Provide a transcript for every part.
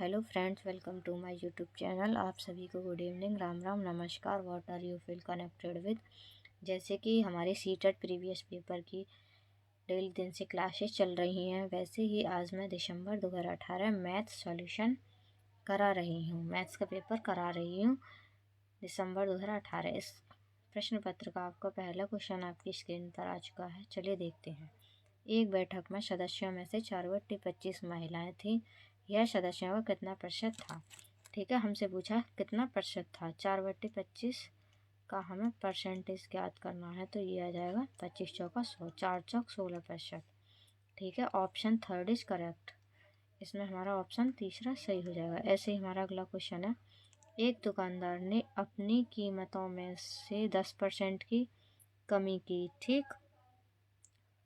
Hello friends, welcome to my YouTube channel. आप सभी को गुड इवनिंग, राम राम, नमस्कार। What are you feel connected with. जैसे कि हमारे सीटेट प्रीवियस पेपर की डेली दिन से क्लासेस चल रही हैं, वैसे ही आज मैं दिसंबर 2018 मैथ सॉल्यूशन करा रही हूँ। मैथ्स का पेपर करा रही हूँ दिसंबर 2018। इस प्रश्न पत्र का आपका पहला क्वेश्चन आपकी स्क्रीन पर आ चुका है। चलिए देखते हैं। एक बैठक में सदस्यों में से 4/25 महिलाएं थीं। यह सदस्यों का कितना प्रतिशत था। ठीक है, हमसे पूछा कितना प्रतिशत था। 4/25 का हमें परसेंटेज ज्ञात करना है, तो ये आ जाएगा 25 चौका 100, 4 चौक 16%। ठीक है, ऑप्शन थर्ड इज करेक्ट। इसमें हमारा ऑप्शन तीसरा सही हो जाएगा। ऐसे ही हमारा अगला क्वेश्चन है। एक दुकानदार ने अपनी कीमतों में से 10% की कमी की। ठीक,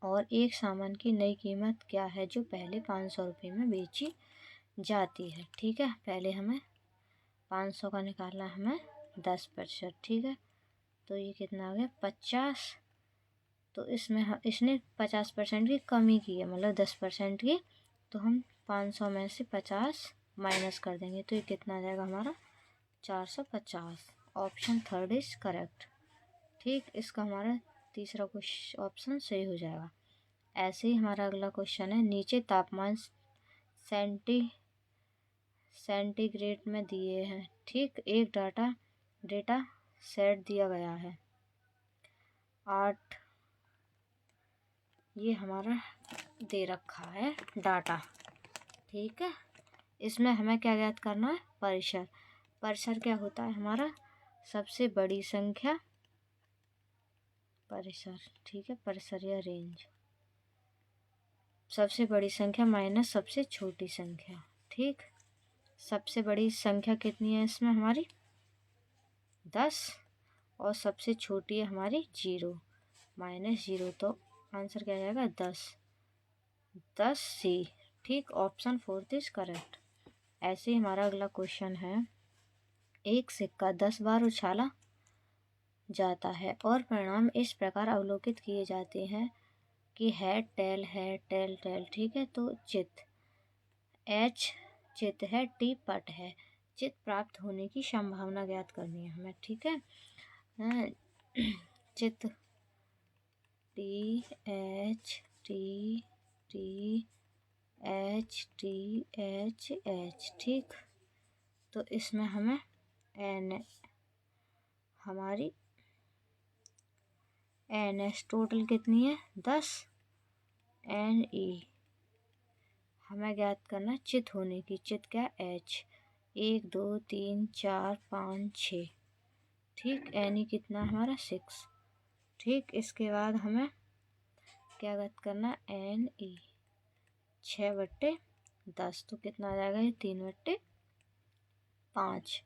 और एक सामान की नई कीमत क्या है जो पहले 500 रुपये में बेची जाती है। ठीक है, पहले हमें 500 का निकालना है, हमें 10%। ठीक है, तो ये कितना आ गया 50। तो इसमें इसने 50% की कमी की है, मतलब 10% की। तो हम 500 में से 50 माइनस कर देंगे, तो ये कितना आ जाएगा हमारा 450। Option third is correct. ठीक, इसका हमारा तीसरा क्वेश्चन ऑप्शन सही हो जाएगा। ऐसे ही हमारा अगला क्वेश्चन है। नीचे तापमान सेंटीग्रेड में दिए हैं। ठीक, एक डेटा सेट दिया गया है 8। ये हमारा दे रखा है डाटा। ठीक है, इसमें हमें क्या ज्ञात करना है, परिसर। परिसर क्या होता है हमारा, सबसे बड़ी संख्या परिसर। ठीक है, परिसर या रेंज, सबसे बड़ी संख्या माइनस सबसे छोटी संख्या। ठीक, सबसे बड़ी संख्या कितनी है इसमें हमारी 10, और सबसे छोटी है हमारी 0 माइनस 0। तो आंसर क्या जाएगा 10 सी। ठीक, ऑप्शन फोर्थ इज करेक्ट। ऐसे ही हमारा अगला क्वेश्चन है। एक सिक्का 10 बार उछाला जाता है और परिणाम इस प्रकार अवलोकित किए जाते हैं कि head tail head tail tail. ठीक है, तो चित एच चित है, टी पट है। चित प्राप्त होने की संभावना ज्ञात करनी है हमें। ठीक है, चित T H T T H T H H. ठीक, तो इसमें हमें एन हमारी एन एस टोटल कितनी है 10। एन ई हमें ज्ञात करना चित होने की। चित क्या एच 1 2 3 4 5 6। ठीक, एन ई कितना हमारा 6। ठीक, इसके बाद हमें क्या ज्ञात करना एन ई 6/10। तो कितना आ जाएगा ये 3/5।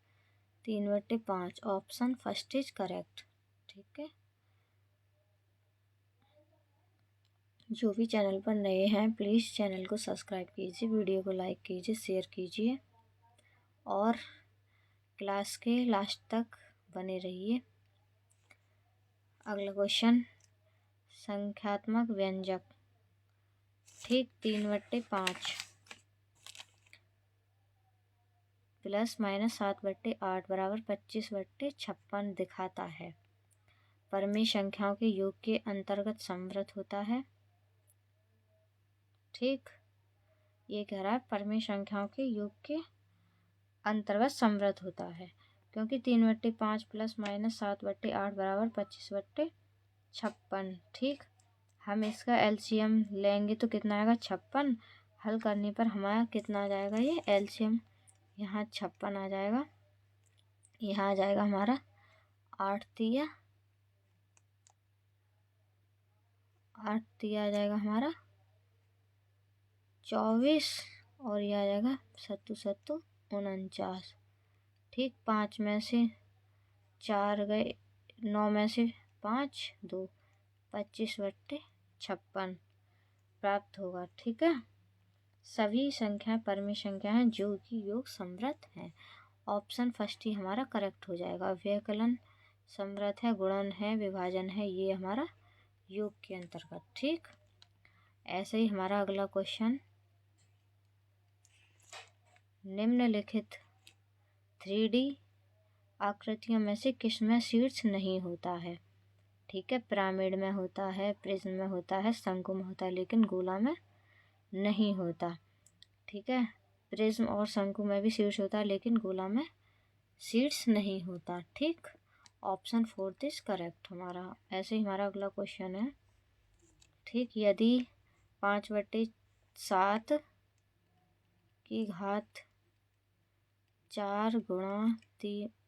3/5 ऑप्शन फर्स्ट इज करेक्ट। ठीक है, जो भी चैनल पर नए हैं प्लीज़ चैनल को सब्सक्राइब कीजिए, वीडियो को लाइक कीजिए, शेयर कीजिए और क्लास के लास्ट तक बने रहिए। अगला क्वेश्चन, संख्यात्मक व्यंजक। ठीक, 3/5 प्लस माइनस 7/8 बराबर 25/56 दिखाता है। परमेय संख्याओं के योग के अंतर्गत समृद्ध होता है। ठीक, ये कह रहा है परमेय संख्याओं के योग के अंतर्गत समृद्ध होता है, क्योंकि 3/5 प्लस माइनस 7/8 बराबर 25/56। ठीक, हम इसका एलसीएम लेंगे तो कितना आएगा 56। हल करने पर हमारा कितना आ जाएगा, ये एलसीएम यहाँ 56 आ जाएगा। यहाँ आ जाएगा हमारा 8 तिया आ जाएगा हमारा 24, और यह आ जाएगा 7 7 49। ठीक, 5 में से 4 गए, 9 में से 5 2 25/56 प्राप्त होगा। ठीक है, सभी संख्याएं परमेय संख्या हैं जो कि योग समृद्ध हैं। ऑप्शन फर्स्ट ही हमारा करेक्ट हो जाएगा। व्यवकलन समृद्ध है, गुणन है, विभाजन है, ये हमारा योग के अंतर्गत। ठीक, ऐसे ही हमारा अगला क्वेश्चन निम्नलिखित 3D आकृतियों में से किसमें शीर्ष नहीं होता है। ठीक है, पिरामिड में होता है, प्रिज्म में होता है, शंकु में होता है, लेकिन गोला में नहीं होता। ठीक है, प्रिज्म और शंकु में भी शीर्ष होता है, लेकिन गोला में शीर्ष नहीं होता। ठीक, ऑप्शन 4 इज करेक्ट हमारा। ऐसे ही हमारा अगला क्वेश्चन है। ठीक, यदि 5/7 की घात 4 गुणा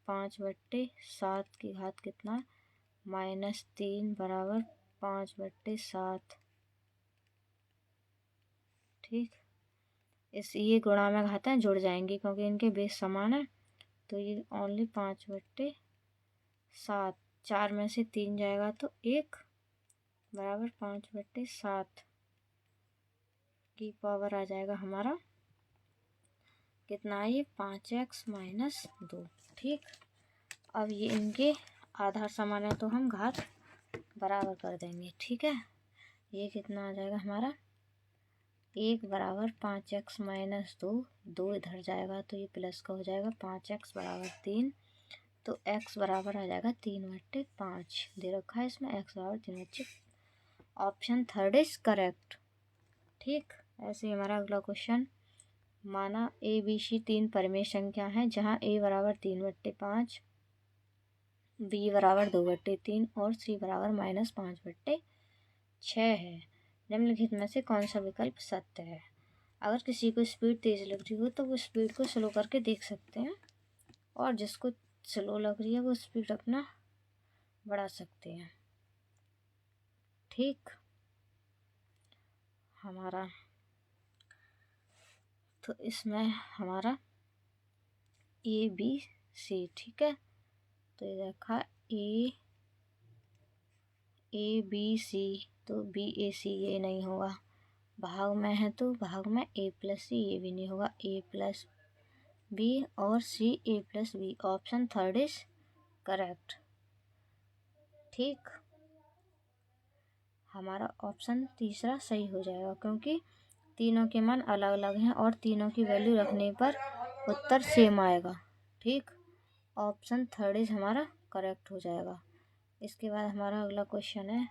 5/7 की घात कितना, -3 बराबर 5/7। ठीक, ये गुणा में घातें जुड़ जाएंगी क्योंकि इनके बेस समान है, तो ये ओनली 5/7। 4 में से 3 जाएगा तो 1 बराबर 5/7 की पावर आ जाएगा हमारा कितना, ये 5x - 2। ठीक, अब ये इनके आधार समान है तो हम घात बराबर कर देंगे। ठीक है, ये कितना आ जाएगा हमारा, 1 बराबर 5x - 2, 2 इधर जाएगा तो ये प्लस का हो जाएगा, 5x बराबर 3, तो x बराबर आ जाएगा 3/5 दे रखा है इसमें, x बराबर 3/5। Option 3 is correct. ठीक, ऐसे ही हमारा अगला क्वेश्चन। माना ABC 3 परिमेय संख्या है जहाँ a बराबर 3/5, b बराबर 2/3 और c बराबर -5/6 है। निम्नलिखित में से कौन सा विकल्प सत्य है। अगर किसी को स्पीड तेज लग रही हो तो वो स्पीड को स्लो करके देख सकते हैं, और जिसको स्लो लग रही है वो स्पीड अपना बढ़ा सकते हैं। ठीक, हमारा तो इसमें हमारा ABC। ठीक है, तो ये रखा ABC, तो BAC ये नहीं होगा, भाग में है तो भाग में A+C ये भी नहीं होगा, A+B और CA+B। Option 3 is correct. ठीक, हमारा ऑप्शन 3 सही हो जाएगा क्योंकि तीनों के मान अलग अलग हैं और तीनों की वैल्यू रखने पर उत्तर सेम आएगा। ठीक, ऑप्शन 3 इज हमारा करेक्ट हो जाएगा। इसके बाद हमारा अगला क्वेश्चन है।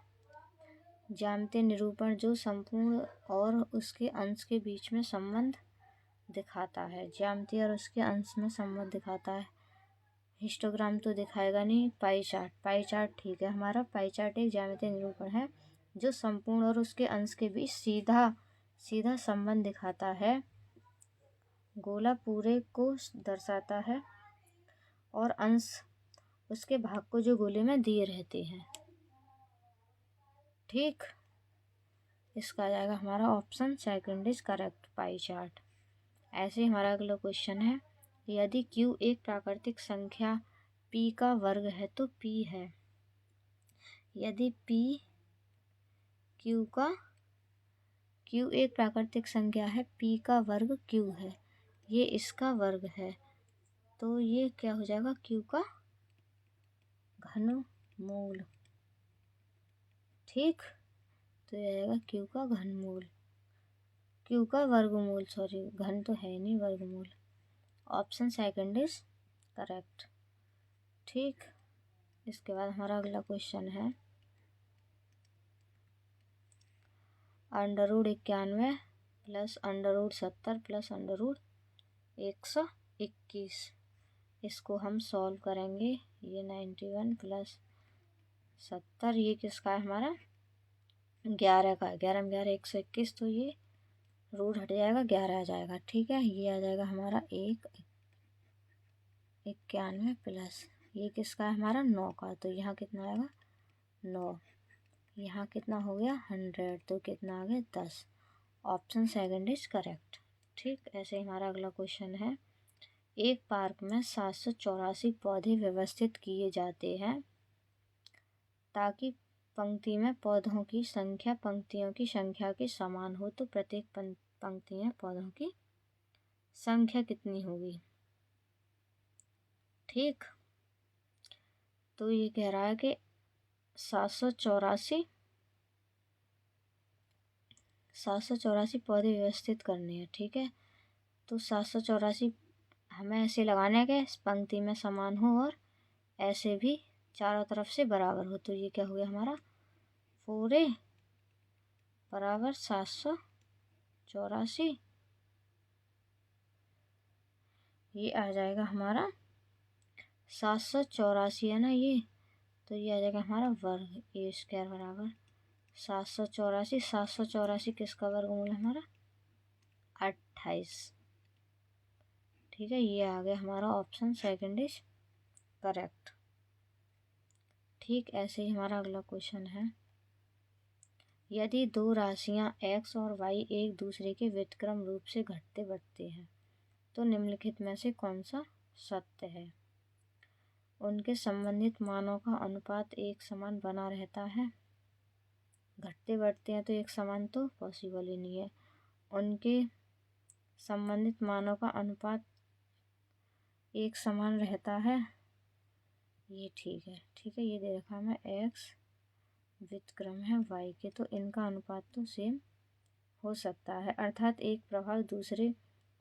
ज्यामितीय निरूपण जो संपूर्ण और उसके अंश के बीच में संबंध दिखाता है। ज्यामितीय और उसके अंश में संबंध दिखाता है, हिस्टोग्राम तो दिखाएगा नहीं। पाई चार्ट ठीक है, हमारा पाई चार्ट एक ज्यामितीय निरूपण है जो संपूर्ण और उसके अंश के बीच सीधा संबंध दिखाता है। गोला पूरे को दर्शाता है और अंश उसके भाग को जो गोले में दिए रहते हैं। ठीक, इसका आ जाएगा हमारा option 2 is correct, pie chart. ऐसे ही हमारा अगला क्वेश्चन है। यदि Q एक प्राकृतिक संख्या P का वर्ग है तो P है। यदि Q एक प्राकृतिक संख्या है, P का वर्ग Q है, ये इसका वर्ग है, तो ये क्या हो जाएगा, Q का घनमूल। ठीक, तो ये आएगा Q का घनमूल, Q का वर्गमूल, सॉरी घन तो है नहीं, वर्गमूल। Option 2 is correct. ठीक, इसके बाद हमारा अगला क्वेश्चन है। √91 प्लस √70 प्लस √121, इसको हम सॉल्व करेंगे। ये 91 प्लस 70, ये किसका है हमारा 11 का, 11 में 11 121, तो ये रूट हट जाएगा, 11 आ जाएगा। ठीक है, ये आ जाएगा हमारा 191 प्लस ये किसका है हमारा 9 का, तो यहाँ कितना आएगा 9, यहाँ कितना हो गया 100, तो कितना आ गया 10। Option 2 is correct. ठीक, ऐसे ही हमारा अगला क्वेश्चन है। एक पार्क में 784 पौधे व्यवस्थित किए जाते हैं ताकि पंक्ति में पौधों की संख्या पंक्तियों की संख्या के समान हो, तो प्रत्येक पंक्ति में पौधों की संख्या कितनी होगी। ठीक, तो ये कह रहा है कि 784 पौधे व्यवस्थित करने हैं। ठीक है, तो 784 हमें ऐसे लगाने के इस पंक्ति में समान हो और ऐसे भी चारों तरफ से बराबर हो। तो ये क्या हो गया हमारा 4a बराबर 784, ये आ जाएगा हमारा 784 है ना ये, तो ये आ जाएगा हमारा वर्ग ए स्क्वायर बराबर 784। 784 किसका वर्गमूल है हमारा 28। ठीक है, ये आ गया हमारा ऑप्शन सेकंड इज करेक्ट। ठीक ऐसे ही हमारा अगला क्वेश्चन है, यदि दो राशियां x और y एक दूसरे के व्युत्क्रम रूप से घटते बढ़ते हैं तो निम्नलिखित में से कौन सा सत्य है। उनके संबंधित मानों का अनुपात एक समान बना रहता है। घटते बढ़ते हैं तो एक समान तो पॉसिबल ही नहीं है। उनके संबंधित मानों का अनुपात एक समान रहता है, ये ठीक है। ठीक है, ये दे रखा हमें x व्युत्क्रम है y के, तो इनका अनुपात तो सेम हो सकता है, अर्थात एक प्रभाव दूसरे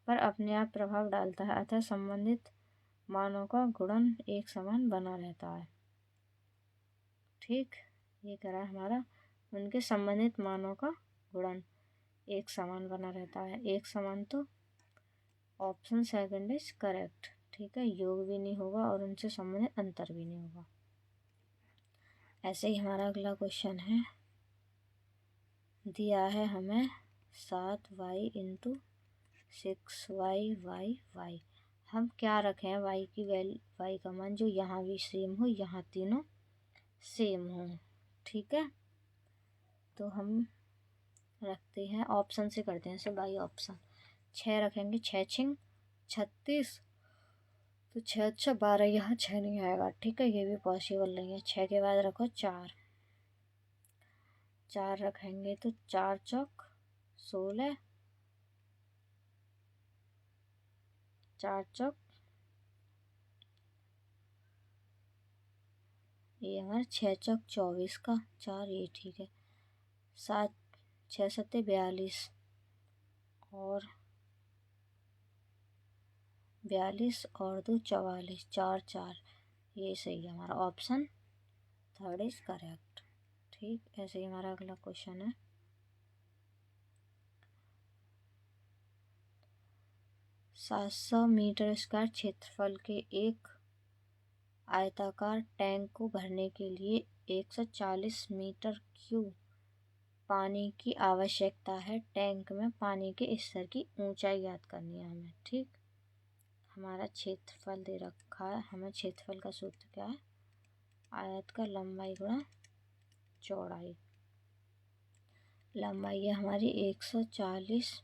पर अपने आप प्रभाव डालता है, अतः संबंधित मानों का गुणन एक समान बना रहता है। ठीक, ये करा हमारा उनके संबंधित मानों का गुणन एक समान बना रहता है। एक समान तो ऑप्शन सेकंड इज करेक्ट। ठीक है, योग भी नहीं होगा और उनसे संबंधित अंतर भी नहीं होगा। ऐसे ही हमारा अगला क्वेश्चन है, दिया है हमें 7y इंटू 6y हम क्या रखें y की y का मान जो यहाँ भी सेम हो, यहाँ तीनों सेम हो। ठीक है, तो हम रखते हैं ऑप्शन से करते हैं इसे बाई ऑप्शन। 6 रखेंगे, 6 छिंग 36, तो 6 अच्छा 12, यहाँ 6 नहीं आएगा। ठीक है, ये भी पॉसिबल नहीं है। 6 के बाद रखो 4 रखेंगे तो 4 चौक 16, 4 चौक ये हमारा 6 चौक 24 का 4, ये ठीक है। 7 6 7 42 और 42 और 2 44, 4 4, ये सही है। हमारा ऑप्शन थर्ड इज करेक्ट। ठीक, ऐसे ही हमारा अगला क्वेश्चन है, 700 मीटर स्क्वायर क्षेत्रफल के एक आयताकार टैंक को भरने के लिए 140 मीटर क्यूब पानी की आवश्यकता है। टैंक में पानी के स्तर की ऊंचाई ज्ञात करनी है हमें। ठीक, हमारा क्षेत्रफल दे रखा है, हमें क्षेत्रफल का सूत्र क्या है, आयत का लंबाई गुणा चौड़ाई। लंबाई है हमारी 140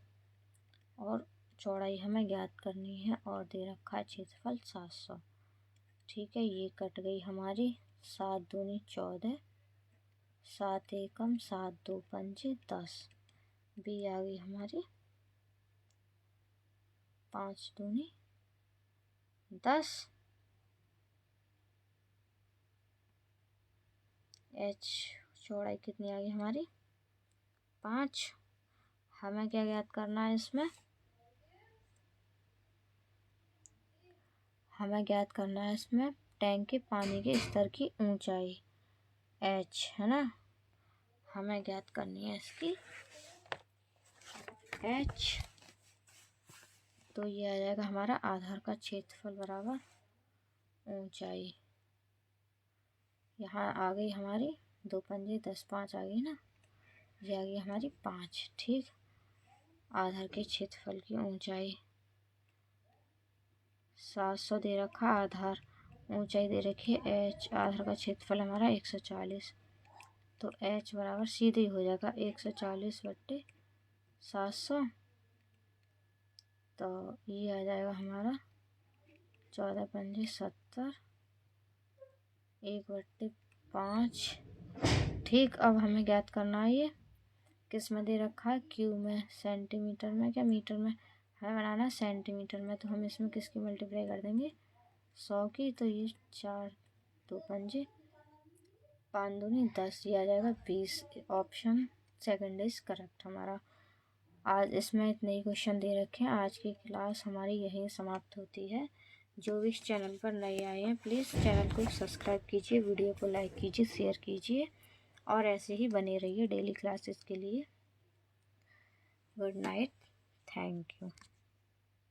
और चौड़ाई हमें ज्ञात करनी है, और दे रखा है क्षेत्रफल 700। ठीक है, ये कट गई हमारी 7 दूनी 14, 7 एकम 7 दो पंचे 10, बी आ गई हमारी 5 दूनी 10, एच चौड़ाई कितनी आ गई हमारी 5। हमें क्या ज्ञात करना है इसमें, हमें ज्ञात करना है इसमें टैंक के पानी के स्तर की ऊंचाई h है ना, हमें ज्ञात करनी है इसकी h। तो ये आ जाएगा हमारा आधार का क्षेत्रफल बराबर ऊंचाई। यहाँ आ गई हमारी 2 पंजे 10, 5 आ गई ना, ये आ गई हमारी 5। ठीक, आधार के क्षेत्रफल की ऊंचाई 700 दे रखा, आधार ऊंचाई दे रखी है h, आधार का क्षेत्रफल हमारा 140, तो h बराबर सीधे ही हो जाएगा 140 बट्टे 700, तो ये आ जाएगा हमारा 14 पंजे 70, 1/5। ठीक, अब हमें ज्ञात करना है ये किस में दे रखा है, क्यू में, सेंटीमीटर में, क्या मीटर में, हमें बनाना है सेंटीमीटर में। तो हम इसमें किसकी मल्टीप्लाई कर देंगे 100 की, तो ये 4 दो पंजे 5 दूनी 10, ये आ जाएगा 20। Option second is correct. हमारा आज इसमें इतने ही क्वेश्चन दे रखे हैं। आज की क्लास हमारी यहीं समाप्त होती है। जो भी इस चैनल पर नए आए हैं प्लीज़ चैनल को सब्सक्राइब कीजिए, वीडियो को लाइक कीजिए, शेयर कीजिए और ऐसे ही बने रहिए डेली क्लासेस के लिए। Good night, thank you.